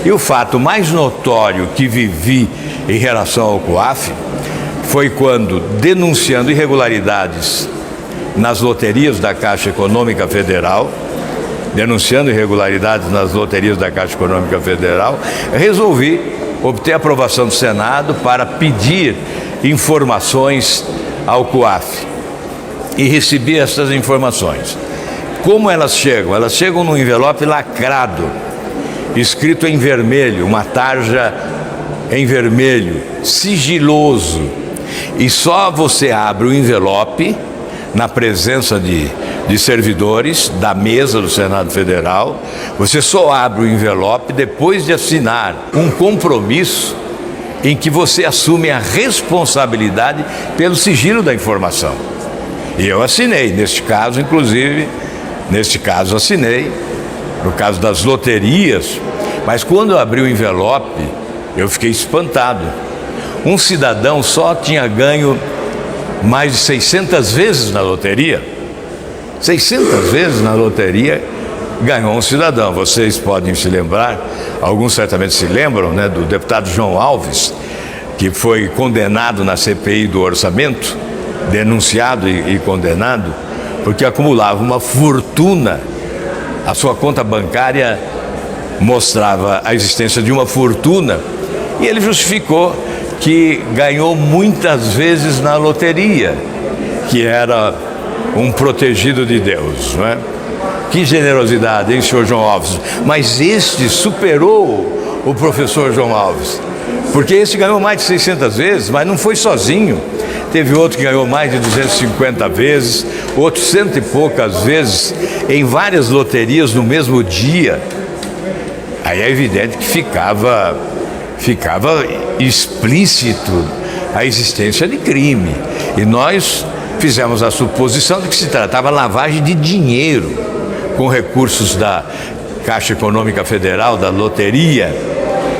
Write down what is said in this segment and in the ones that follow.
E o fato mais notório que vivi em relação ao COAF foi quando, denunciando irregularidades nas loterias da Caixa Econômica Federal, resolvi obter a aprovação do Senado para pedir informações ao COAF. E recebi essas informações. Como elas chegam? Elas chegam num envelope lacrado, escrito em vermelho, uma tarja em vermelho, sigiloso. E só você abre o envelope na presença de servidores da mesa do Senado Federal. Você só abre o envelope depois de assinar um compromisso em que você assume a responsabilidade pelo sigilo da informação. E eu assinei, neste caso, inclusive, assinei, no caso das loterias, mas quando eu abri o envelope, eu fiquei espantado. Um cidadão só tinha ganho mais de 600 vezes na loteria. 600 vezes na loteria ganhou um cidadão. Vocês podem se lembrar, alguns certamente se lembram, né, do deputado João Alves, que foi condenado na CPI do orçamento, denunciado e condenado, porque acumulava uma fortuna. A sua conta bancária mostrava a existência de uma fortuna e ele justificou que ganhou muitas vezes na loteria, que era um protegido de Deus, não é? Que generosidade, hein, senhor João Alves? Mas este superou o professor João Alves, porque esse ganhou mais de 600 vezes, mas não foi sozinho. Teve outro que ganhou mais de 250 vezes, outro cento e poucas vezes, em várias loterias no mesmo dia. Aí é evidente que ficava explícito a existência de crime. E nós fizemos a suposição de que se tratava de lavagem de dinheiro com recursos da Caixa Econômica Federal, da loteria.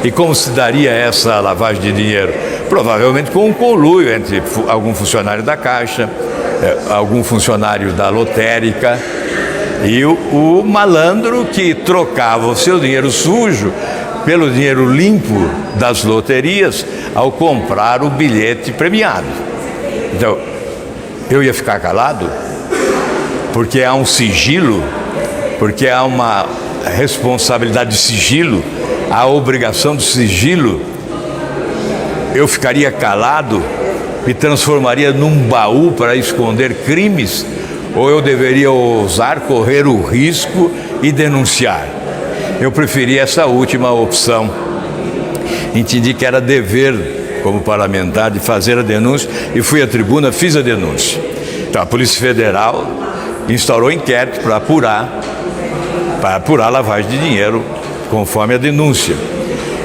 E como se daria essa lavagem de dinheiro? Provavelmente com um conluio entre algum funcionário da Caixa, algum funcionário da lotérica e o malandro que trocava o seu dinheiro sujo pelo dinheiro limpo das loterias ao comprar o bilhete premiado. Então, eu ia ficar calado, porque há um sigilo, porque há uma responsabilidade de sigilo, a obrigação de sigilo. Eu ficaria calado, me transformaria num baú para esconder crimes, ou eu deveria ousar correr o risco e denunciar? Eu preferi essa última opção. Entendi que era dever, como parlamentar, de fazer a denúncia, e fui à tribuna, fiz a denúncia. Então a Polícia Federal instaurou inquérito para apurar a lavagem de dinheiro, conforme a denúncia.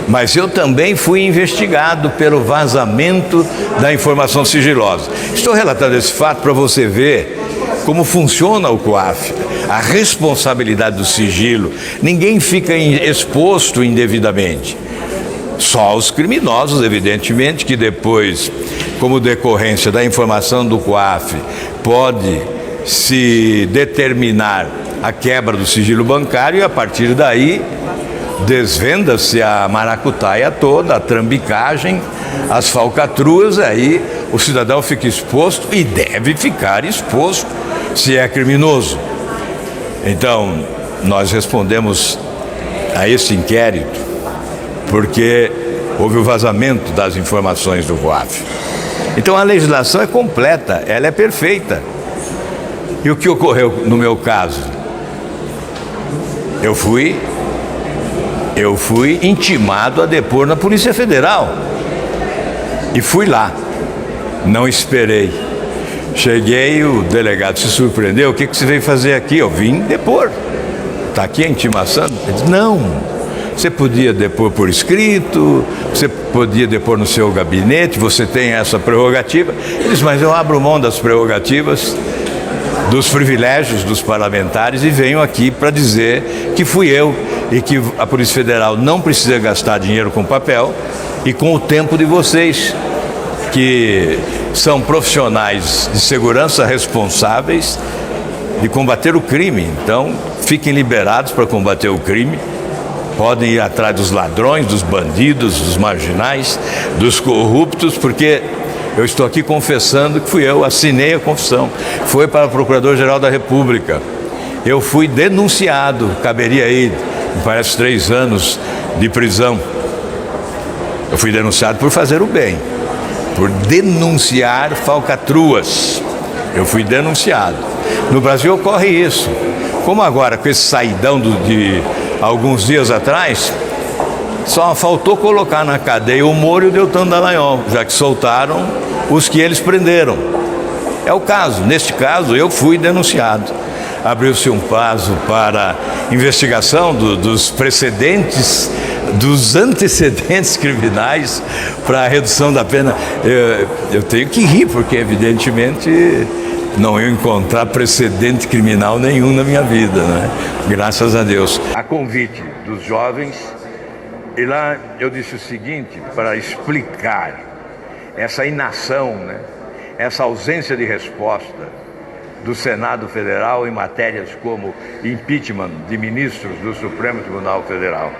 Mas eu também fui investigado pelo vazamento da informação sigilosa. Estou relatando esse fato para você ver como funciona o COAF, a responsabilidade do sigilo. Ninguém fica exposto indevidamente. Só os criminosos, evidentemente, que depois, como decorrência da informação do COAF, pode se determinar a quebra do sigilo bancário e, a partir daí, desvenda-se a maracutaia toda, a trambicagem, as falcatruas. Aí o cidadão fica exposto e deve ficar exposto se é criminoso. Então, nós respondemos a esse inquérito porque houve o vazamento das informações do COAF. Então a legislação é completa, ela é perfeita. E o que ocorreu no meu caso? Eu fui intimado a depor na Polícia Federal. E fui lá. Não esperei. Cheguei, o delegado se surpreendeu. O que você veio fazer aqui? Eu vim depor. Está aqui a intimação? Ele disse, não. Você podia depor por escrito, você podia depor no seu gabinete, você tem essa prerrogativa. Ele disse, mas eu abro mão das prerrogativas, dos privilégios dos parlamentares e venho aqui para dizer que fui eu e que a Polícia Federal não precisa gastar dinheiro com papel e com o tempo de vocês, que são profissionais de segurança responsáveis de combater o crime. Então, fiquem liberados para combater o crime podem ir atrás dos ladrões, dos bandidos, dos marginais, dos corruptos, porque eu estou aqui confessando que fui eu, assinei a confissão. Foi para o Procurador-Geral da República. Eu fui denunciado, caberia aí, me parece, 3 anos de prisão. Eu fui denunciado por fazer o bem, por denunciar falcatruas. Eu fui denunciado. No Brasil ocorre isso. Como agora, com esse saidão de alguns dias atrás, só faltou colocar na cadeia o Moro e o Deltan Dallagnol, já que soltaram os que eles prenderam. É o caso. Neste caso, eu fui denunciado. Abriu-se um prazo para investigação dos precedentes, dos antecedentes criminais para a redução da pena. Eu tenho que rir, porque evidentemente não ia encontrar precedente criminal nenhum na minha vida, né? Graças a Deus. A convite dos jovens, e lá eu disse o seguinte, para explicar essa inação, né? Essa ausência de resposta do Senado Federal em matérias como impeachment de ministros do Supremo Tribunal Federal.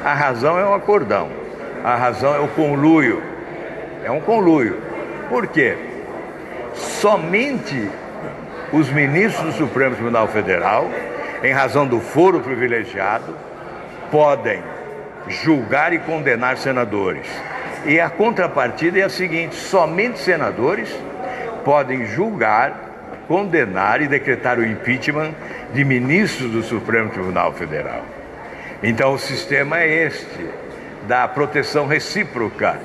A razão é o acordão, a razão é o conluio, é um conluio. Por quê? Somente os ministros do Supremo Tribunal Federal, em razão do foro privilegiado, podem julgar e condenar senadores. E a contrapartida é a seguinte: somente senadores podem julgar, condenar e decretar o impeachment de ministros do Supremo Tribunal Federal. Então o sistema é este, da proteção recíproca.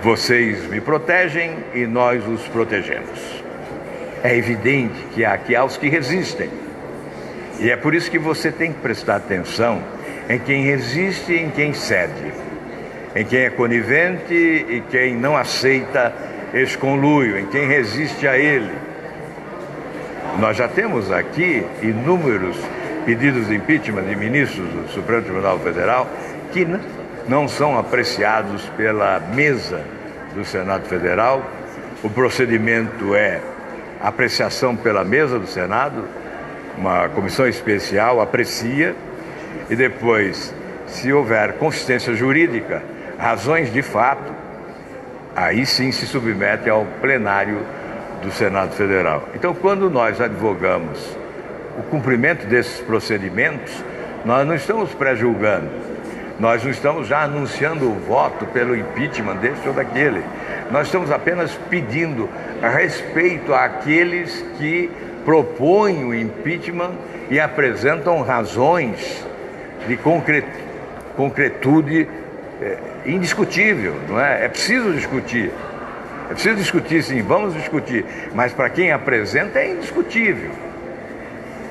Vocês me protegem e nós os protegemos. É evidente que aqui há os que resistem. E é por isso que você tem que prestar atenção em quem resiste e em quem cede. Em quem é conivente e quem não aceita esse conluio, em quem resiste a ele. Nós já temos aqui inúmeros pedidos de impeachment de ministros do Supremo Tribunal Federal que não são apreciados pela mesa do Senado Federal. O procedimento é apreciação pela mesa do Senado, uma comissão especial aprecia e depois, se houver consistência jurídica, razões de fato, aí sim se submete ao plenário do Senado Federal. Então, quando nós advogamos o cumprimento desses procedimentos, nós não estamos pré-julgando, nós não estamos já anunciando o voto pelo impeachment desse ou daquele. Nós estamos apenas pedindo respeito àqueles que propõem o impeachment e apresentam razões de concretude indiscutível, não é? É preciso discutir. É preciso discutir, sim, vamos discutir, mas para quem apresenta é indiscutível.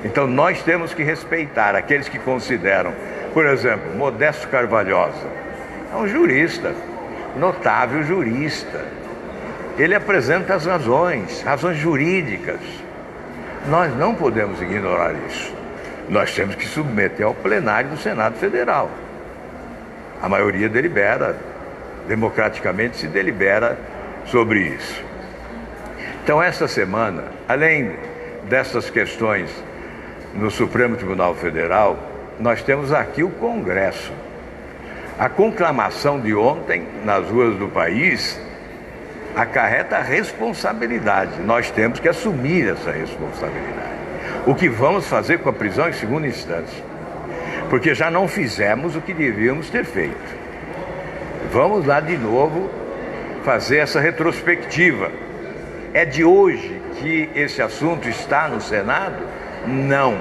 Então nós temos que respeitar aqueles que consideram, por exemplo, Modesto Carvalhosa, é um jurista, notável jurista. Ele apresenta as razões jurídicas. Nós não podemos ignorar isso. Nós temos que submeter ao plenário do Senado Federal. A maioria delibera, democraticamente se delibera sobre isso. Então, esta semana, além dessas questões no Supremo Tribunal Federal, nós temos aqui o Congresso. A conclamação de ontem nas ruas do país acarreta a responsabilidade. Nós temos que assumir essa responsabilidade. O que vamos fazer com a prisão em segunda instância? Porque já não fizemos o que devíamos ter feito. Vamos lá de novo fazer essa retrospectiva. É de hoje que esse assunto está no Senado? Não.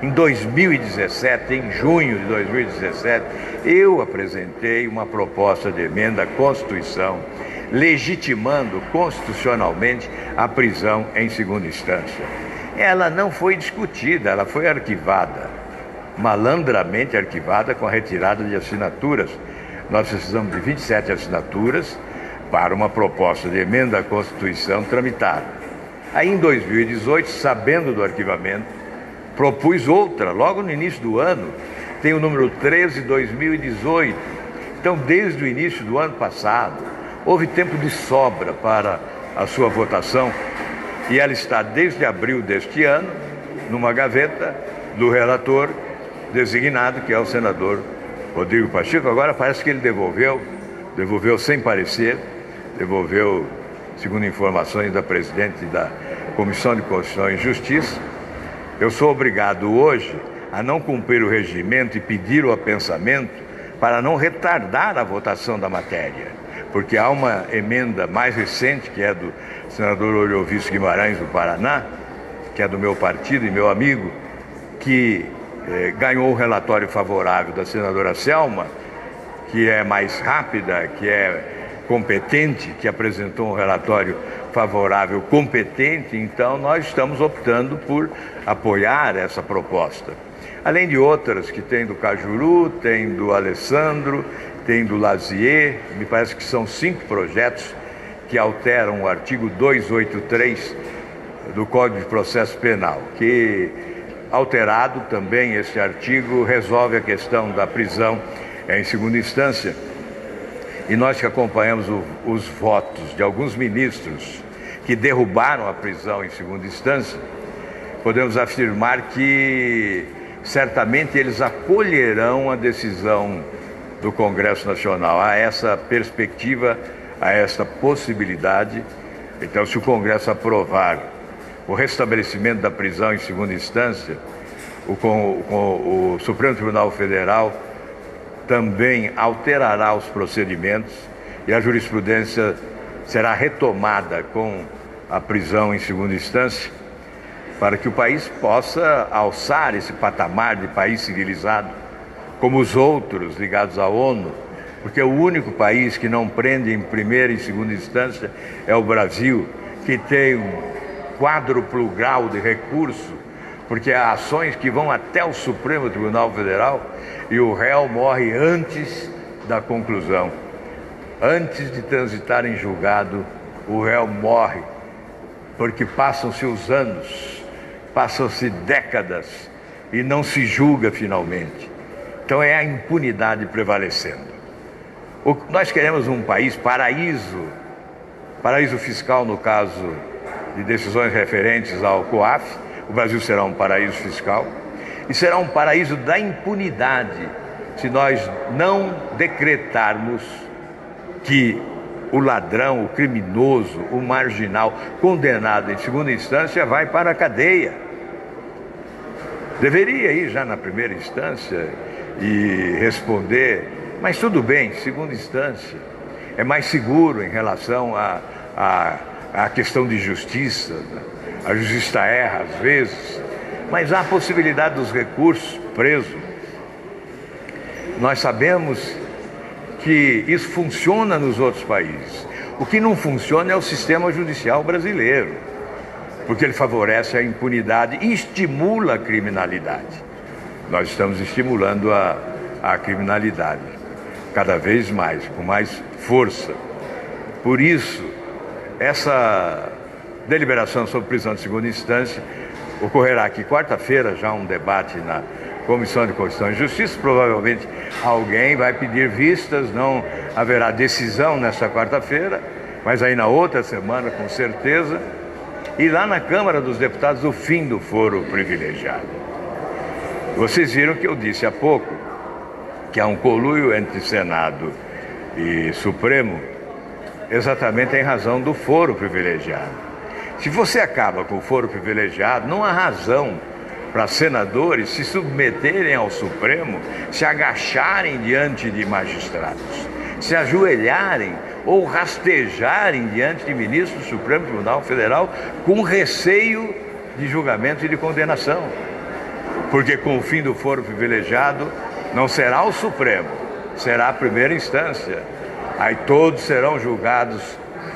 Em 2017, em junho de 2017, eu apresentei uma proposta de emenda à Constituição, legitimando constitucionalmente a prisão em segunda instância. Ela não foi discutida, ela foi arquivada, malandramente arquivada com a retirada de assinaturas. Nós precisamos de 27 assinaturas para uma proposta de emenda à Constituição tramitada. Aí em 2018, sabendo do arquivamento, propus outra, logo no início do ano, tem o número 13/2018. Então, desde o início do ano passado, houve tempo de sobra para a sua votação e ela está desde abril deste ano, numa gaveta do relator, designado, que é o senador Rodrigo Pacheco. Agora parece que ele devolveu sem parecer, devolveu, segundo informações da presidente da Comissão de Constituição e Justiça. Eu sou obrigado hoje a não cumprir o regimento e pedir o apensamento para não retardar a votação da matéria, porque há uma emenda mais recente, que é do senador Oriovisto Guimarães, do Paraná, que é do meu partido e meu amigo, que ganhou o relatório favorável da senadora Selma, que é mais rápida, que é competente, que apresentou um relatório favorável competente. Então nós estamos optando por apoiar essa proposta. Além de outras que tem do Cajuru, tem do Alessandro, tem do Lazier, me parece que são 5 projetos que alteram o artigo 283 do Código de Processo Penal, que, alterado também esse artigo, resolve a questão da prisão em segunda instância. E nós que acompanhamos os votos de alguns ministros que derrubaram a prisão em segunda instância, podemos afirmar que certamente eles acolherão a decisão do Congresso Nacional. Há essa perspectiva, há essa possibilidade. Então, se o Congresso aprovar o restabelecimento da prisão em segunda instância, o Supremo Tribunal Federal também alterará os procedimentos e a jurisprudência será retomada com a prisão em segunda instância, para que o país possa alçar esse patamar de país civilizado, como os outros ligados à ONU, porque o único país que não prende em primeira e segunda instância é o Brasil, que tem um quádruplo grau de recurso, porque há ações que vão até o Supremo Tribunal Federal e o réu morre antes da conclusão. Antes de transitar em julgado, o réu morre, porque passam-se os anos, passam-se décadas e não se julga finalmente. Então é a impunidade prevalecendo. Nós queremos um país paraíso fiscal no caso de decisões referentes ao COAF. O Brasil será um paraíso fiscal e será um paraíso da impunidade se nós não decretarmos que o ladrão, o criminoso, o marginal, condenado em segunda instância, vai para a cadeia. Deveria ir já na primeira instância e responder, mas tudo bem, segunda instância é mais seguro em relação à questão de justiça, né? A justiça erra às vezes, mas há a possibilidade dos recursos presos. Nós sabemos que isso funciona nos outros países. O que não funciona é o sistema judicial brasileiro, porque ele favorece a impunidade e estimula a criminalidade. Nós estamos estimulando a criminalidade cada vez mais, com mais força. Por isso, essa deliberação sobre prisão de segunda instância ocorrerá aqui quarta-feira, já um debate na Comissão de Constituição e Justiça. Provavelmente alguém vai pedir vistas, não haverá decisão nesta quarta-feira, mas aí na outra semana, com certeza. E lá na Câmara dos Deputados, o fim do foro privilegiado. Vocês viram que eu disse há pouco que há um conluio entre Senado e Supremo, exatamente em razão do foro privilegiado. Se você acaba com o foro privilegiado, não há razão para senadores se submeterem ao Supremo, se agacharem diante de magistrados, se ajoelharem ou rastejarem diante de ministros do Supremo Tribunal Federal com receio de julgamento e de condenação. Porque com o fim do foro privilegiado, não será o Supremo, será a primeira instância. Aí todos serão julgados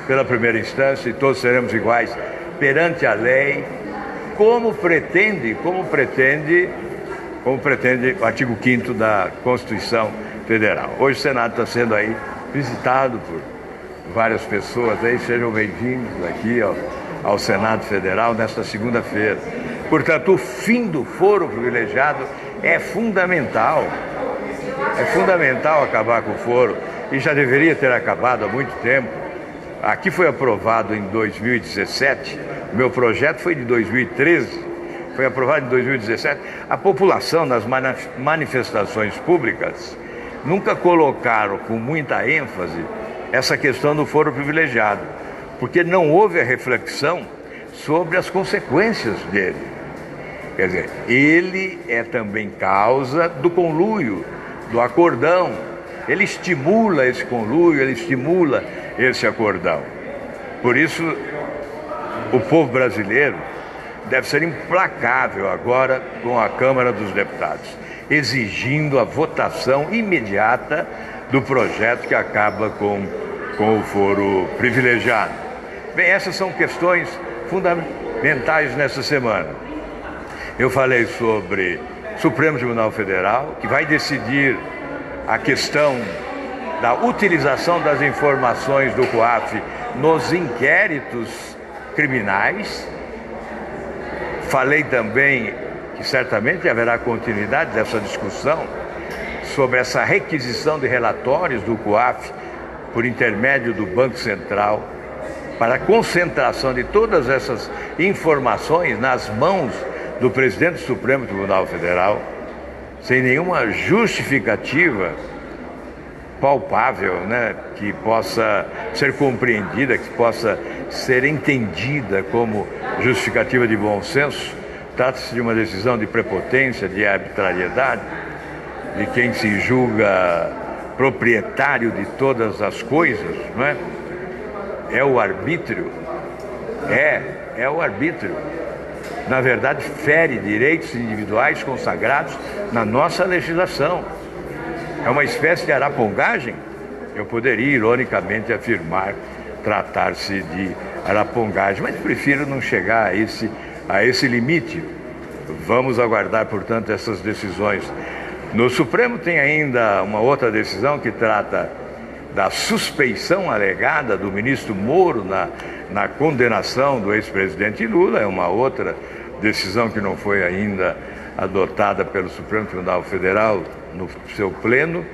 pela primeira instância e todos seremos iguais perante a lei, como pretende o artigo 5º da Constituição Federal. Hoje o Senado está sendo aí visitado por várias pessoas aí, sejam bem-vindos aqui ao Senado Federal nesta segunda-feira. Portanto, o fim do foro privilegiado é fundamental. É fundamental acabar com o foro e já deveria ter acabado há muito tempo. Aqui foi aprovado em 2017, o meu projeto foi de 2013, foi aprovado em 2017, a população nas manifestações públicas nunca colocaram com muita ênfase essa questão do foro privilegiado, porque não houve a reflexão sobre as consequências dele. Quer dizer, ele é também causa do conluio, do acordão. Ele estimula esse conluio, ele estimula esse acordão. Por isso, o povo brasileiro deve ser implacável agora com a Câmara dos Deputados, exigindo a votação imediata do projeto que acaba com o foro privilegiado. Bem, essas são questões fundamentais nessa semana. Eu falei sobre o Supremo Tribunal Federal, que vai decidir a questão da utilização das informações do COAF nos inquéritos criminais. Falei também que certamente haverá continuidade dessa discussão sobre essa requisição de relatórios do COAF por intermédio do Banco Central para a concentração de todas essas informações nas mãos do presidente do Supremo Tribunal Federal, sem nenhuma justificativa palpável, né, que possa ser compreendida, que possa ser entendida como justificativa de bom senso. Trata-se de uma decisão de prepotência, de arbitrariedade, de quem se julga proprietário de todas as coisas, não é? É o arbítrio. É o arbítrio. Na verdade, fere direitos individuais consagrados na nossa legislação. É uma espécie de arapongagem? Eu poderia, ironicamente, afirmar tratar-se de arapongagem, mas prefiro não chegar a esse limite. Vamos aguardar, portanto, essas decisões. No Supremo tem ainda uma outra decisão que trata da suspeição alegada do ministro Moro na condenação do ex-presidente Lula. É uma outra decisão que não foi ainda adotada pelo Supremo Tribunal Federal no seu pleno.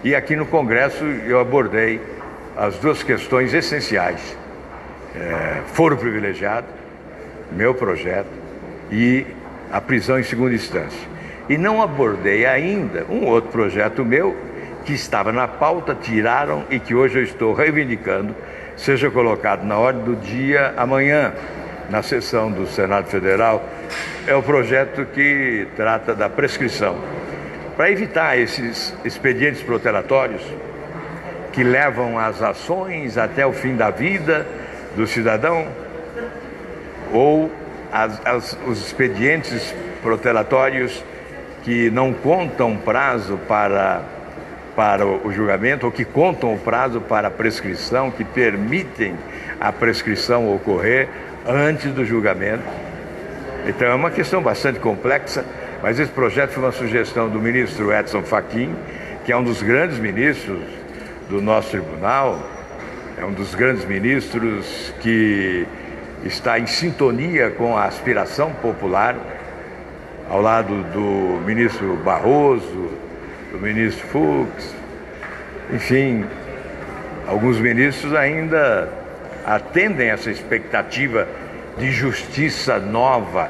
E aqui no Congresso eu abordei as duas questões essenciais: foro privilegiado, meu projeto, e a prisão em segunda instância. E não abordei ainda um outro projeto meu que estava na pauta, tiraram, e que hoje eu estou reivindicando seja colocado na ordem do dia amanhã, na sessão do Senado Federal. É o projeto que trata da prescrição, para evitar esses expedientes protelatórios que levam as ações até o fim da vida do cidadão, ou os expedientes protelatórios que não contam prazo para o julgamento, ou que contam o prazo para a prescrição, que permitem a prescrição ocorrer antes do julgamento. Então é uma questão bastante complexa, mas esse projeto foi uma sugestão do ministro Edson Fachin, que é um dos grandes ministros do nosso tribunal, é um dos grandes ministros que está em sintonia com a aspiração popular, ao lado do ministro Barroso, do ministro Fux, enfim, alguns ministros ainda atendem essa expectativa de justiça nova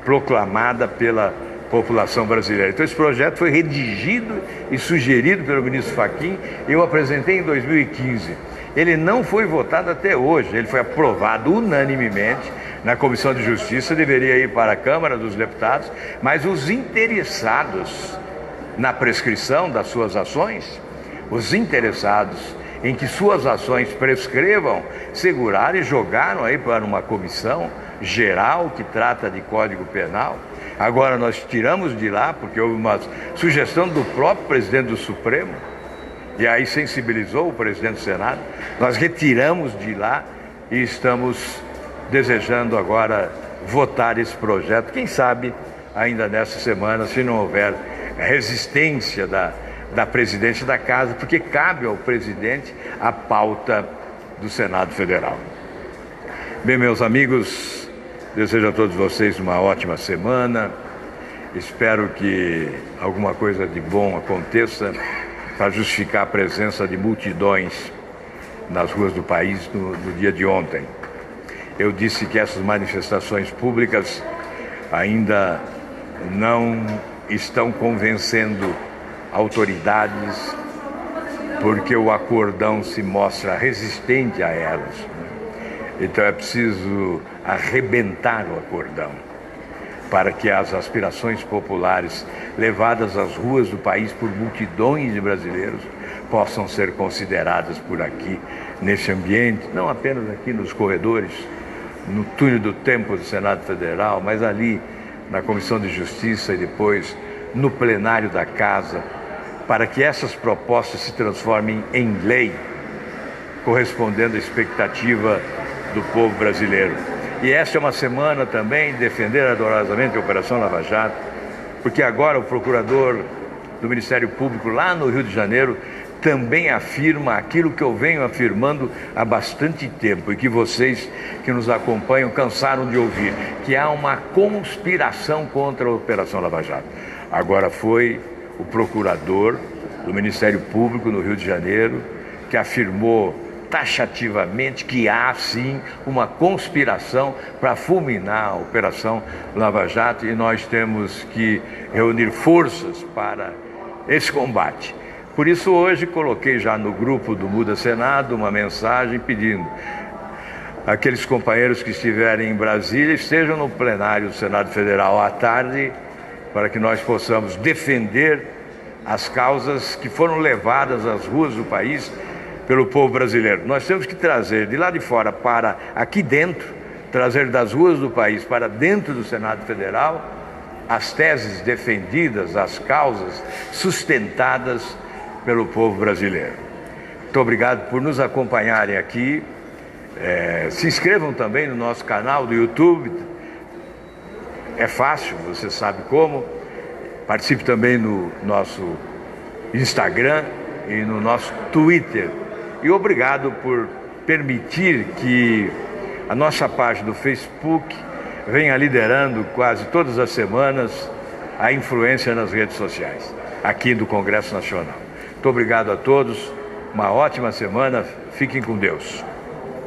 proclamada pela população brasileira. Então esse projeto foi redigido e sugerido pelo ministro Fachin, eu apresentei em 2015. Ele não foi votado até hoje, ele foi aprovado unanimemente na Comissão de Justiça, deveria ir para a Câmara dos Deputados, mas os interessados na prescrição das suas ações, os interessados em que suas ações prescrevam, seguraram e jogaram aí para uma comissão geral que trata de Código Penal. Agora nós tiramos de lá, porque houve uma sugestão do próprio presidente do Supremo, e aí sensibilizou o presidente do Senado, nós retiramos de lá e estamos desejando agora votar esse projeto, quem sabe ainda nessa semana, se não houver resistência da presidente da casa, porque cabe ao presidente a pauta do Senado Federal. Bem, meus amigos, desejo a todos vocês uma ótima semana, espero que alguma coisa de bom aconteça para justificar a presença de multidões nas ruas do país no dia de ontem. Eu disse que essas manifestações públicas ainda não estão convencendo autoridades, porque o acordão se mostra resistente a elas. Então é preciso arrebentar o acordão para que as aspirações populares levadas às ruas do país por multidões de brasileiros possam ser consideradas por aqui, nesse ambiente, não apenas aqui nos corredores, no túnel do tempo do Senado Federal, mas ali na Comissão de Justiça e depois no plenário da Casa, para que essas propostas se transformem em lei, correspondendo à expectativa do povo brasileiro. E esta é uma semana também de defender ardorosamente a Operação Lava Jato, porque agora o procurador do Ministério Público lá no Rio de Janeiro também afirma aquilo que eu venho afirmando há bastante tempo e que vocês que nos acompanham cansaram de ouvir, que há uma conspiração contra a Operação Lava Jato. Agora foi o procurador do Ministério Público no Rio de Janeiro que afirmou taxativamente que há sim uma conspiração para fulminar a Operação Lava Jato e nós temos que reunir forças para esse combate. Por isso hoje coloquei já no grupo do Muda Senado uma mensagem pedindo aqueles companheiros que estiverem em Brasília estejam no plenário do Senado Federal à tarde para que nós possamos defender as causas que foram levadas às ruas do país pelo povo brasileiro. Nós temos que trazer de lá de fora para aqui dentro, trazer das ruas do país para dentro do Senado Federal as teses defendidas, as causas sustentadas pelo povo brasileiro. Muito obrigado por nos acompanharem aqui. Se inscrevam também no nosso canal do YouTube. É fácil, você sabe como. Participe também no nosso Instagram e no nosso Twitter. E obrigado por permitir que a nossa página do Facebook venha liderando quase todas as semanas a influência nas redes sociais, aqui do Congresso Nacional. Muito obrigado a todos, uma ótima semana, fiquem com Deus.